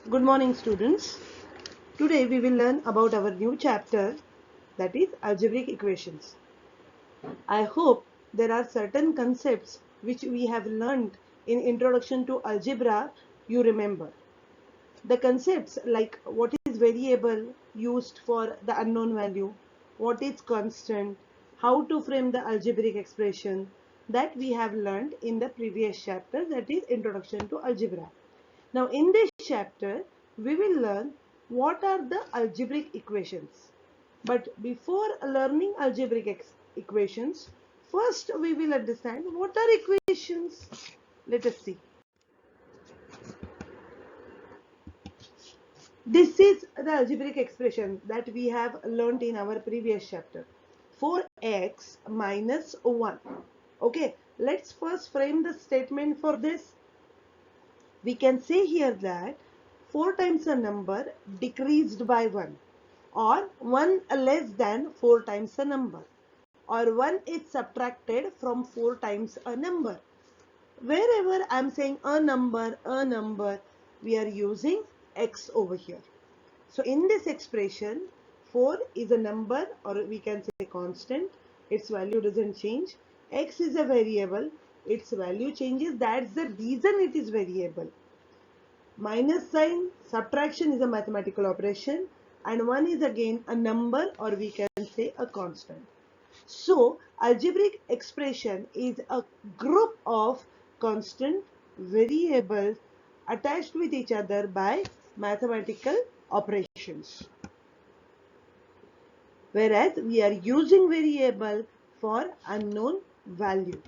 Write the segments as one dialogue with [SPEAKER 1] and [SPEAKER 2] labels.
[SPEAKER 1] Good morning, students. Today we will learn about our new chapter, that is algebraic equations. I hope there are certain concepts which we have learned in Introduction to Algebra you remember. The concepts like what is variable used for the unknown value, what is constant, how to frame the algebraic expression, that we have learned in the previous chapter, that is Introduction to Algebra. Now in this chapter we will learn what are the algebraic equations. But before learning algebraic equations, first we will understand what are equations. Let us see. This is the algebraic expression that we have learned in our previous chapter. 4x minus 1. Okay, let's first frame the statement for this. We can say here that 4 times a number decreased by 1, or 1 less than 4 times a number, or 1 is subtracted from 4 times a number. Wherever I am saying a number, we are using x over here. So in this expression, 4 is a number, or we can say constant. Its value doesn't change. X is a variable. Its value changes. That's the reason it is variable. Minus sign, subtraction is a mathematical operation, and 1 is again a number, or we can say a constant. So algebraic expression is a group of constant variables attached with each other by mathematical operations. Whereas we are using variable for unknown value.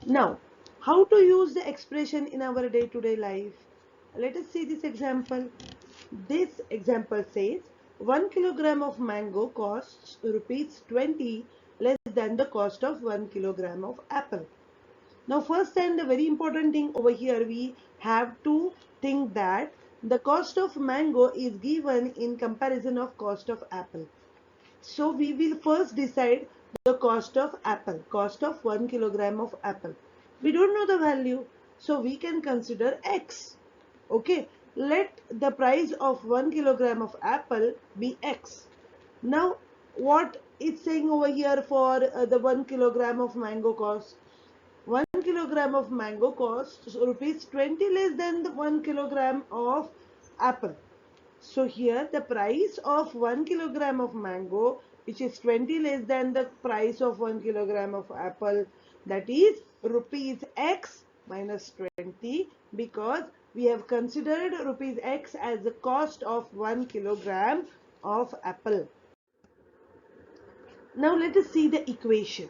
[SPEAKER 1] Now, how to use the expression in our day-to-day life? Let us see this example. This example says 1 kilogram of mango costs rupees 20 less than the cost of 1 kilogram of apple. Now first and the very important thing over here, we have to think that the cost of mango is given in comparison of cost of apple. So we will first decide the cost of apple, cost of 1 kilogram of apple. We don't know the value, so we can consider x. Okay, let the price of 1 kilogram of apple be x. Now what it's saying over here for the 1 kilogram of mango cost? 1 kilogram of mango costs rupees 20 less than the 1 kilogram of apple. So here the price of 1 kilogram of mango, which is 20 less than the price of 1 kilogram of apple, that is rupees x minus 20, because we have considered rupees x as the cost of 1 kilogram of apple. Now let us see the equation.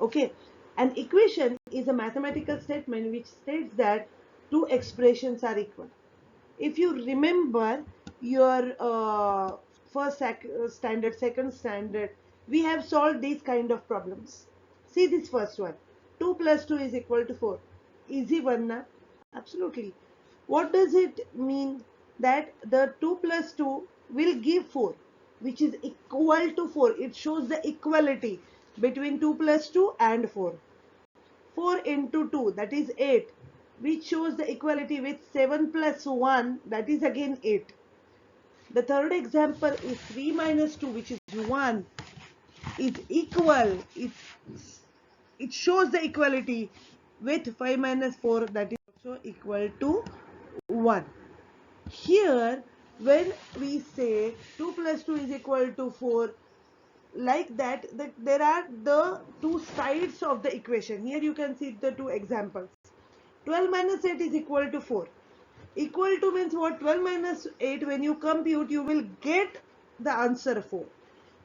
[SPEAKER 1] Okay, an equation is a mathematical statement which states that two expressions are equal. If you remember your first standard, second standard, we have solved these kind of problems. See this first one. 2 plus 2 is equal to 4. Easy one, na? Absolutely. What does it mean? That the 2 plus 2 will give 4, which is equal to 4. It shows the equality between 2 plus 2 and 4. 4 into 2, that is 8, which shows the equality with 7 plus 1, that is again 8. The third example is 3 minus 2, which is 1, is equal. It shows the equality with 5 minus 4, that is also equal to 1. Here, when we say 2 plus 2 is equal to 4, like that, there are the two sides of the equation. Here you can see the two examples. 12 minus 8 is equal to 4. Equal to means what? 12 minus 8, when you compute, you will get the answer 4.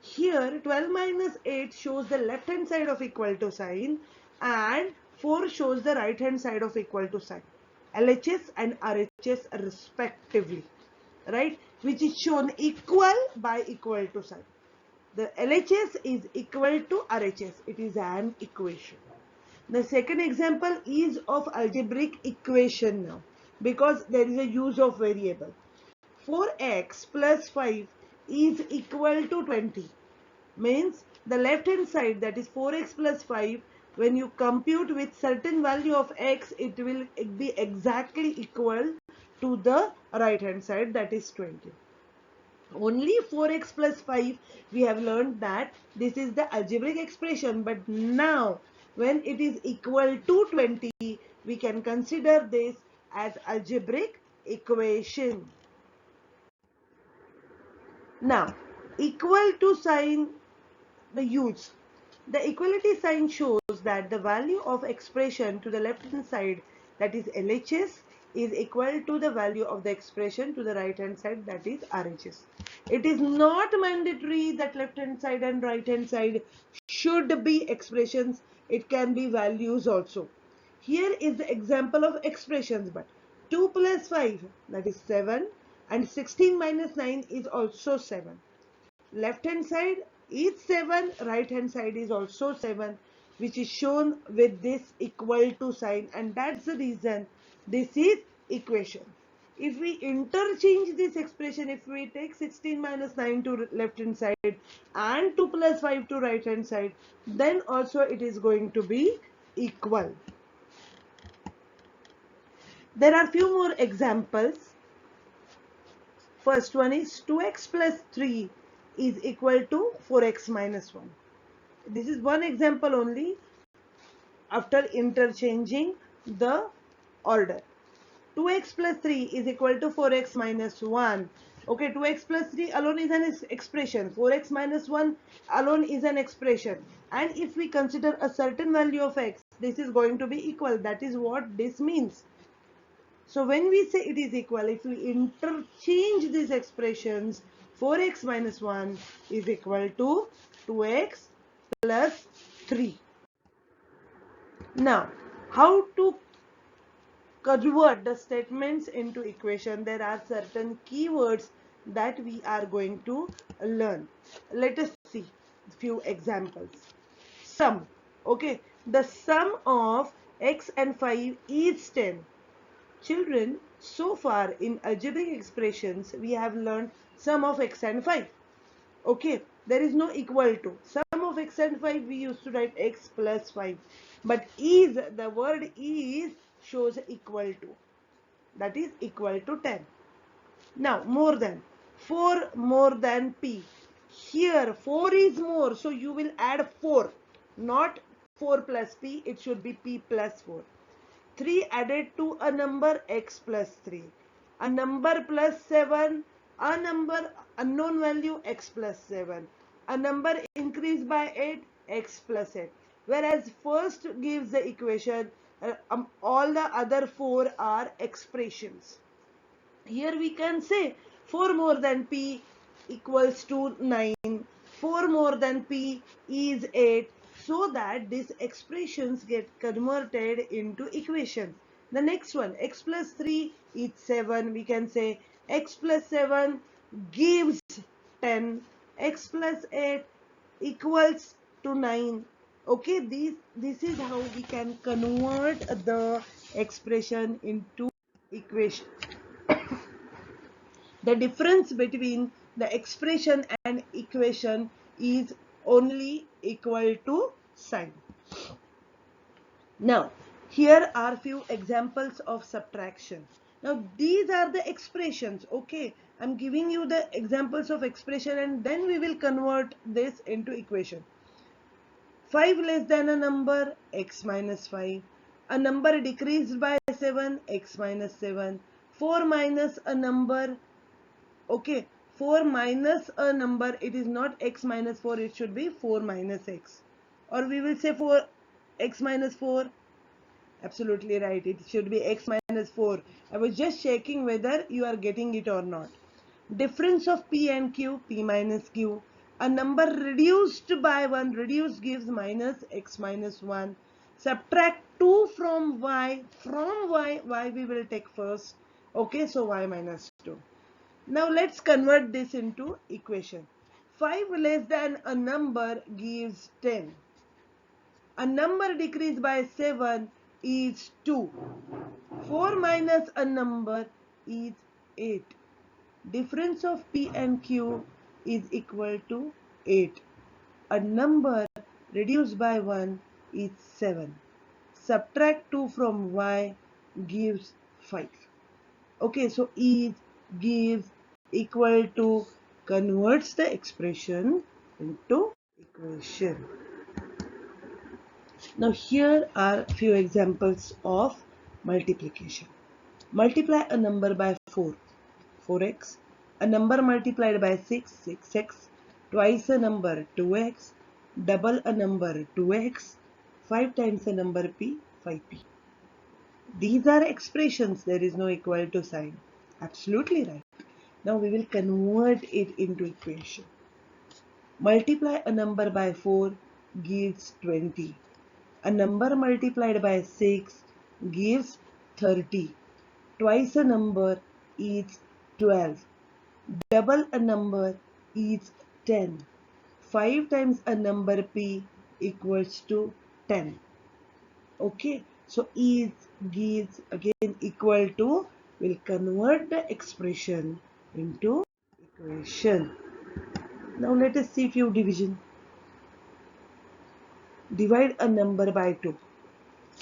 [SPEAKER 1] Here 12 minus 8 shows the left hand side of equal to sign, and 4 shows the right hand side of equal to sign. LHS and RHS respectively, right? Which is shown equal by equal to sign. The LHS is equal to RHS. It is an equation. The second example is of algebraic equation now, because there is a use of variable. 4x plus 5 is equal to 20. Means the left hand side, that is 4x plus 5, when you compute with certain value of x, it will be exactly equal to the right hand side, that is 20. Only 4x plus 5 we have learned that this is the algebraic expression, but now when it is equal to 20, we can consider this as algebraic equation. Now, equal to sign, the use. The equality sign shows that the value of expression to the left hand side, that is LHS, is equal to the value of the expression to the right hand side, that is RHS. It is not mandatory that left hand side and right hand side should be expressions. It can be values also. Here is the example of expressions, but 2 plus 5, that is 7, and 16 minus 9 is also 7. Left hand side is 7, right hand side is also 7, which is shown with this equal to sign, and that's the reason this is equation. If we interchange this expression, if we take 16 minus 9 to left hand side and 2 plus 5 to right hand side, then also it is going to be equal. There are few more examples. First one is 2x plus 3 is equal to 4x minus 1. This is one example only after interchanging the order. 2x plus 3 is equal to 4x minus 1. Okay, 2x plus 3 alone is an expression. 4x minus 1 alone is an expression. And if we consider a certain value of x, this is going to be equal. That is what this means. So when we say it is equal, if we interchange these expressions, 4x minus 1 is equal to 2x plus 3. Now, how to convert the statements into equation? There are certain keywords that we are going to learn. Let us see a few examples. Sum. Okay, the sum of x and 5 is 10. Children, so far in algebraic expressions, we have learned sum of x and 5. Okay, there is no equal to. Sum of x and 5, we used to write x plus 5. But is, the word is shows equal to. That is equal to 10. Now, more than. 4 more than p. Here, 4 is more. So, you will add 4. Not 4 plus p. It should be p plus 4. 3 added to a number x plus 3. A number plus 7, a number unknown value x plus 7. A number increased by 8, x plus 8. Whereas first gives the equation, all the other 4 are expressions. Here we can say 4 more than p equals to 9. 4 more than p is 8. So that these expressions get converted into equations. The next one, x plus 3 is 7. We can say x plus 7 gives 10. X plus 8 equals to 9. Okay, this is how we can convert the expression into equation. The difference between the expression and equation is only equal to sign. Now, here are few examples of subtraction. Now, these are the expressions. Okay, I'm giving you the examples of expression and then we will convert this into equation. 5 less than a number, x minus 5. A number decreased by 7, x minus 7. 4 minus a number. Okay, 4 minus a number, it is not x minus 4, it should be 4 minus x. Or we will say 4 x minus 4. Absolutely right, it should be x minus 4. I was just checking whether you are getting it or not. Difference of p and q, p minus q. A number reduced by 1, reduced gives minus x minus 1. Subtract 2 from y, y we will take first. Okay, so y minus 2. Now let's convert this into equation. 5 less than a number gives 10. A number decreased by 7 is 2. 4 minus a number is 8. Difference of p and q is equal to 8. A number reduced by 1 is 7. Subtract 2 from y gives 5. Okay, so is, gives, equal to converts the expression into equation. Now here are few examples of multiplication. Multiply a number by 4, 4x. A number multiplied by 6, 6x. Twice a number, 2x. Double a number, 2x. 5 times a number p, 5p. These are expressions, there is no equal to sign. Absolutely right. Now we will convert it into equation. Multiply a number by 4 gives 20. A number multiplied by 6 gives 30. Twice a number is 12. Double a number is 10. 5 times a number p equals to 10. Okay, so is, gives, again equal to, will convert the expression into equation. Now let us see few division. Divide a number by 2.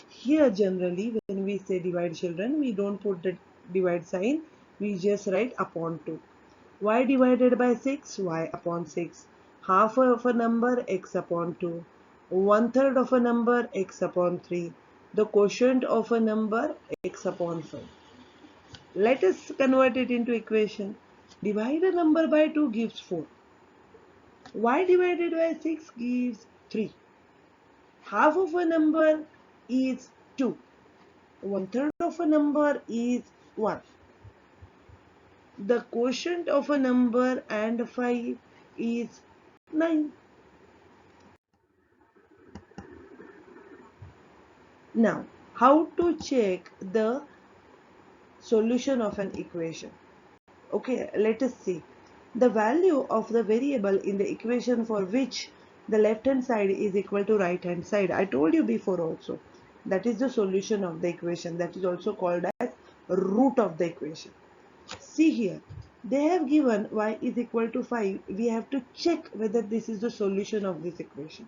[SPEAKER 1] Here generally when we say divide, children, we don't put the divide sign, we just write upon 2. Y divided by 6, y upon 6. Half of a number, x upon 2. 1/3 of a number, x upon 3. The quotient of a number, x upon 5. Let us convert it into equation. Divide a number by 2 gives 4. Y divided by 6 gives 3. Half of a number is 2. 1/3 of a number is 1. The quotient of a number and 5 is 9. Now, how to check the solution of an equation? Okay, let us see. The value of the variable in the equation for which the left hand side is equal to right hand side. I told you before also. That is the solution of the equation. That is also called as root of the equation. See here, they have given y is equal to 5. We have to check whether this is the solution of this equation.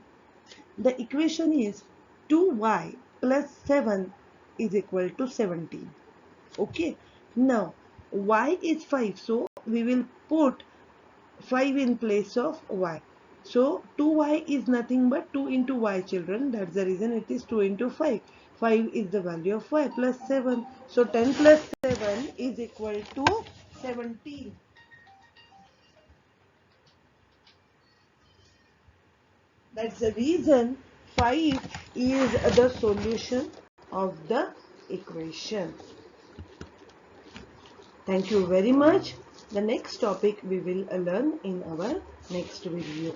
[SPEAKER 1] The equation is 2y plus 7 is equal to 17. Okay, now y is 5, so we will put 5 in place of y. So 2y is nothing but 2 into y, children. That's the reason it is 2 into 5. 5 is the value of y plus 7. So 10 plus 7 is equal to 17. That's the reason 5 is the solution of the equation. Thank you very much. The next topic we will learn in our next video.